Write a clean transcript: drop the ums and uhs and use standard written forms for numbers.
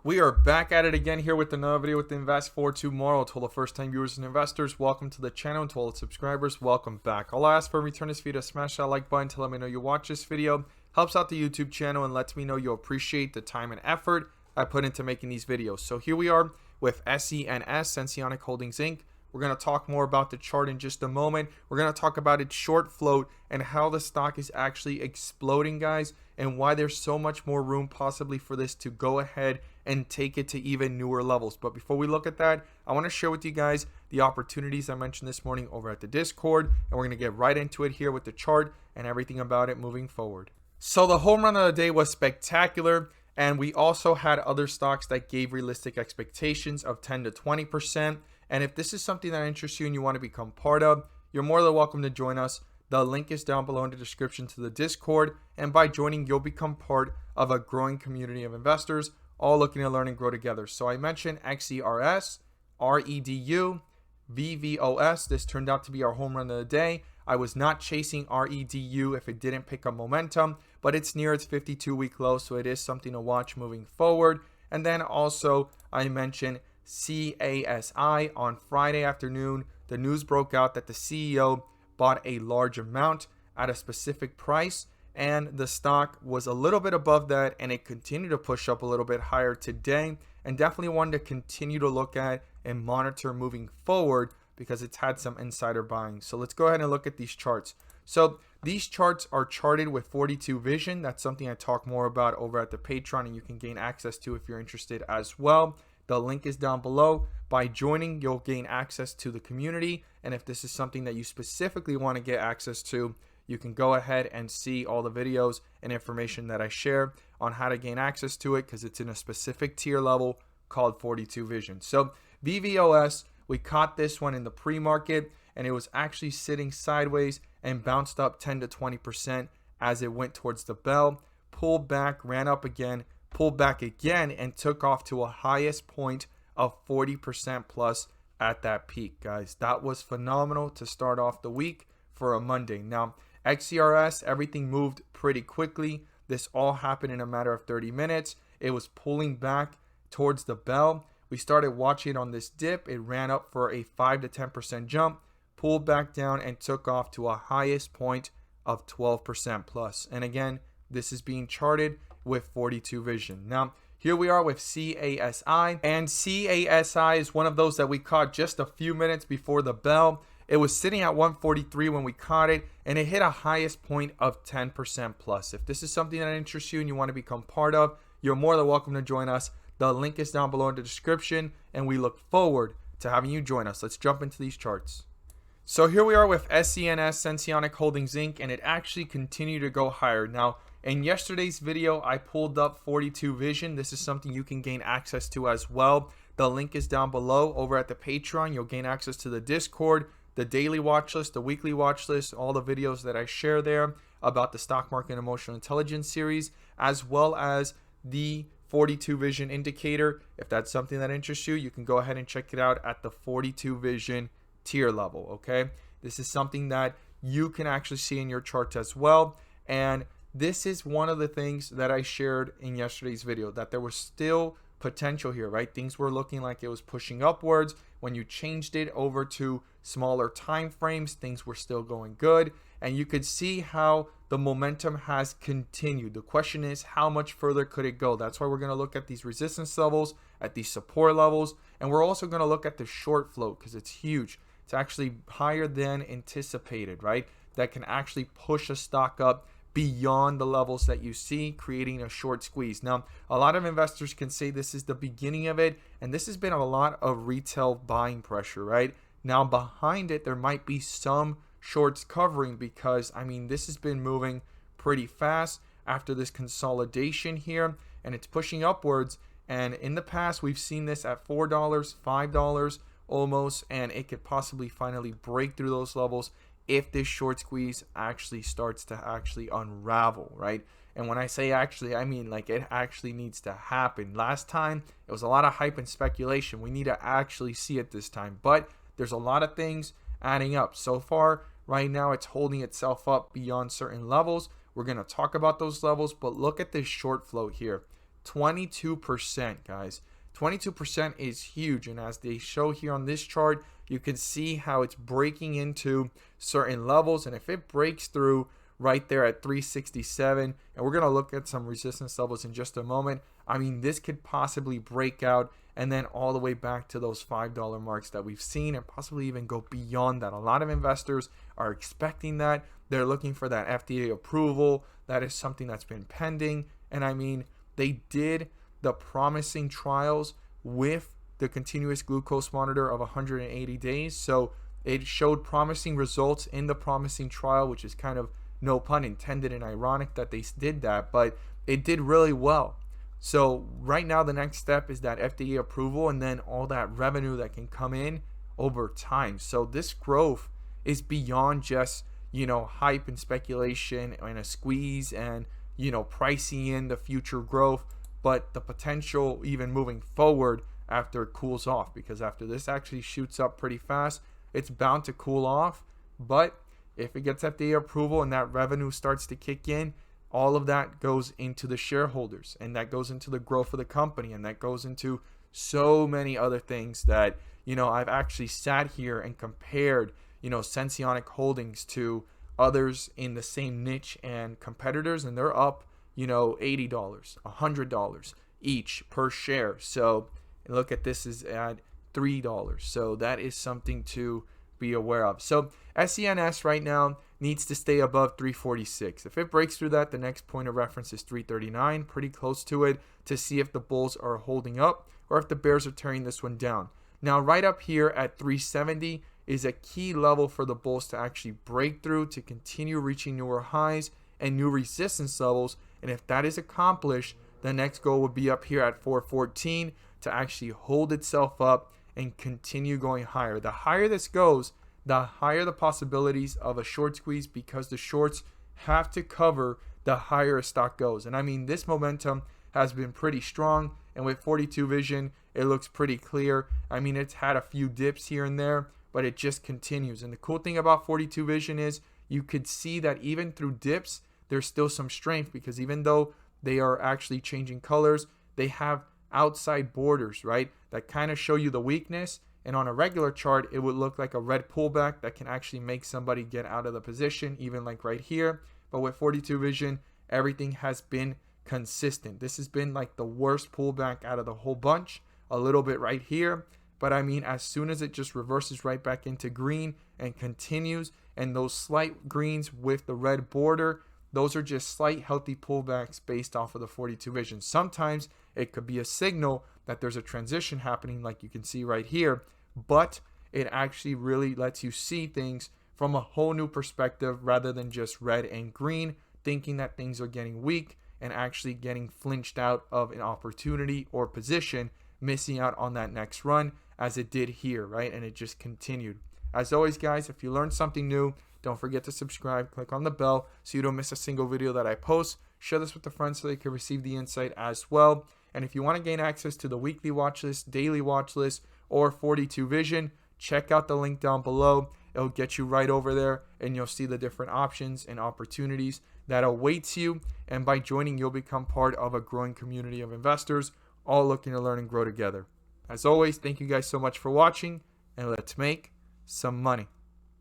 We are back at it again here with another video with Invest for Tomorrow. To all the first time viewers and investors, welcome to the channel. And to all the subscribers, welcome back. I'll ask for return this video, smash that like button to let me know you watch this video. Helps out the YouTube channel and lets me know you appreciate the time and effort I put into making these videos. So here we are with SENS, Sensonics Holdings Inc. We're going to talk more about the chart in just a moment. We're going to talk about its short float and how the stock is actually exploding, guys, and why there's so much more room possibly for this to go ahead and take it to even newer levels. But before we look at that, I want to share with you guys the opportunities I mentioned this morning over at the Discord, and we're going to get right into it here with the chart and everything about it moving forward. So the home run of the day was spectacular, and we also had other stocks that gave realistic expectations of 10 to 20%. And if this is something that interests you and you want to become part of, you're more than welcome to join us. The link is down below in the description to the Discord, and by joining, you'll become part of a growing community of investors all looking to learn and grow together. So I mentioned XERS, REDU, VVOS. This turned out to be our home run of the day. I was not chasing REDU if it didn't pick up momentum, but it's near its 52-week low, so it is something to watch moving forward. And then also I mentioned CASI. On Friday afternoon, the news broke out that the CEO bought a large amount at a specific price, and the stock was a little bit above that, and it continued to push up a little bit higher today, and definitely one to continue to look at and monitor moving forward because it's had some insider buying. So let's go ahead and look at these charts. So these charts are charted with 42 vision. That's something I talk more about over at the Patreon, and you can gain access to if you're interested as well. The link is down below. By joining, you'll gain access to the community, and if this is something that you specifically want to get access to, you can go ahead and see all the videos and information that I share on how to gain access to it, because it's in a specific tier level called 42 vision. So VVOS, we caught this one in the pre-market, and it was actually sitting sideways and bounced up 10 to 20% as it went towards the bell, pulled back, ran up again, pulled back again, and took off to a highest point of 40% plus at that peak, guys. That was phenomenal to start off the week for a Monday. Now, XERS, everything moved pretty quickly. This all happened in a matter of 30 minutes. It was pulling back towards the bell. We started watching it on this dip. It ran up for a 5 to 10% jump, pulled back down, and took off to a highest point of 12% plus. And again, this is being charted with 42 vision. Now, here we are with CASI, and CASI is one of those that we caught just a few minutes before the bell. It was sitting at 143 when we caught it, and it hit a highest point of 10% plus. If this is something that interests you and you want to become part of, you're more than welcome to join us. The link is down below in the description, and we look forward to having you join us. Let's jump into these charts. So here we are with SENS Sensonics Holdings Inc., and it actually continued to go higher. Now, in yesterday's video, I pulled up 42 vision. This is something you can gain access to as well. The link is down below over at the Patreon. You'll gain access to the Discord, the daily watch list, the weekly watch list, all the videos that I share there about the stock market and emotional intelligence series, as well as the 42 vision indicator. If that's something that interests you, you can go ahead and check it out at the 42 vision tier level. Okay, this is something that you can actually see in your charts as well, and this is one of the things that I shared in yesterday's video, that there was still potential here, right? Things were looking like it was pushing upwards. When you changed it over to smaller time frames, things were still going good, and you could see how the momentum has continued. The question is, how much further could it go? That's why we're going to look at these resistance levels, at these support levels, and we're also going to look at the short float because it's huge. It's actually higher than anticipated, right? That can actually push a stock up beyond the levels that you see, creating a short squeeze. Now, a lot of investors can say this is the beginning of it, and this has been a lot of retail buying pressure, right? Now, behind it, there might be some shorts covering because, I mean, this has been moving pretty fast after this consolidation here, and it's pushing upwards. And in the past, we've seen this at $4, $5 almost, and it could possibly finally break through those levels if this short squeeze actually starts to actually unravel, right? And when I say actually, I mean like it actually needs to happen. Last time, it was a lot of hype and speculation. We need to actually see it this time. But there's a lot of things adding up. So far, right now, it's holding itself up beyond certain levels. We're going to talk about those levels, but look at this short float here. 22%, guys. 22% is huge, and as they show here on this chart, you can see how it's breaking into certain levels, and if it breaks through right there at 367, and we're going to look at some resistance levels in just a moment, I mean, this could possibly break out and then all the way back to those $5 marks that we've seen, and possibly even go beyond that. A lot of investors are expecting that. They're looking for that FDA approval. That is something that's been pending, and I mean, they did the promising trials with the continuous glucose monitor of 180 days. So it showed promising results in the promising trial, which is kind of, no pun intended, and ironic that they did that, but it did really well. So right now the next step is that FDA approval and then all that revenue that can come in over time. So this growth is beyond just, hype and speculation and a squeeze and, pricing in the future growth, but the potential even moving forward after it cools off, because after this actually shoots up pretty fast, it's bound to cool off. But if it gets FDA approval and that revenue starts to kick in, all of that goes into the shareholders, and that goes into the growth of the company, and that goes into so many other things that, I've actually sat here and compared, Sensonics holdings to others in the same niche and competitors, and they're up, $80, $100 each per share. So look at this is at $3. So that is something to be aware of. So SENS right now needs to stay above 346. If it breaks through that, the next point of reference is 339, pretty close to it, to see if the bulls are holding up or if the bears are tearing this one down. Now right up here at 370 is a key level for the bulls to actually break through, to continue reaching newer highs and new resistance levels. And if that is accomplished, the next goal would be up here at 414 to actually hold itself up and continue going higher. The higher this goes, the higher the possibilities of a short squeeze, because the shorts have to cover the higher a stock goes. And I mean, this momentum has been pretty strong, and with 42 vision, it looks pretty clear. I mean, it's had a few dips here and there, but it just continues. And the cool thing about 42 vision is you could see that even through dips, there's still some strength, because even though they are actually changing colors, they have outside borders, right, that kind of show you the weakness. And on a regular chart, it would look like a red pullback that can actually make somebody get out of the position, even like right here. But with 42 vision, everything has been consistent. This has been like the worst pullback out of the whole bunch, a little bit right here. But I mean, as soon as it just reverses right back into green and continues, and those slight greens with the red border, those are just slight healthy pullbacks based off of the 42 vision. Sometimes it could be a signal that there's a transition happening, like you can see right here, but it actually really lets you see things from a whole new perspective rather than just red and green, thinking that things are getting weak and actually getting flinched out of an opportunity or position, missing out on that next run as it did here, right? And it just continued. As always, guys, if you learned something new, don't forget to subscribe, click on the bell so you don't miss a single video that I post. Share this with a friend so they can receive the insight as well. And if you want to gain access to the weekly watch list, daily watch list, or 42 vision, check out the link down below. It'll get you right over there, and you'll see the different options and opportunities that awaits you. And by joining, you'll become part of a growing community of investors, all looking to learn and grow together. As always, thank you guys so much for watching, and let's make some money.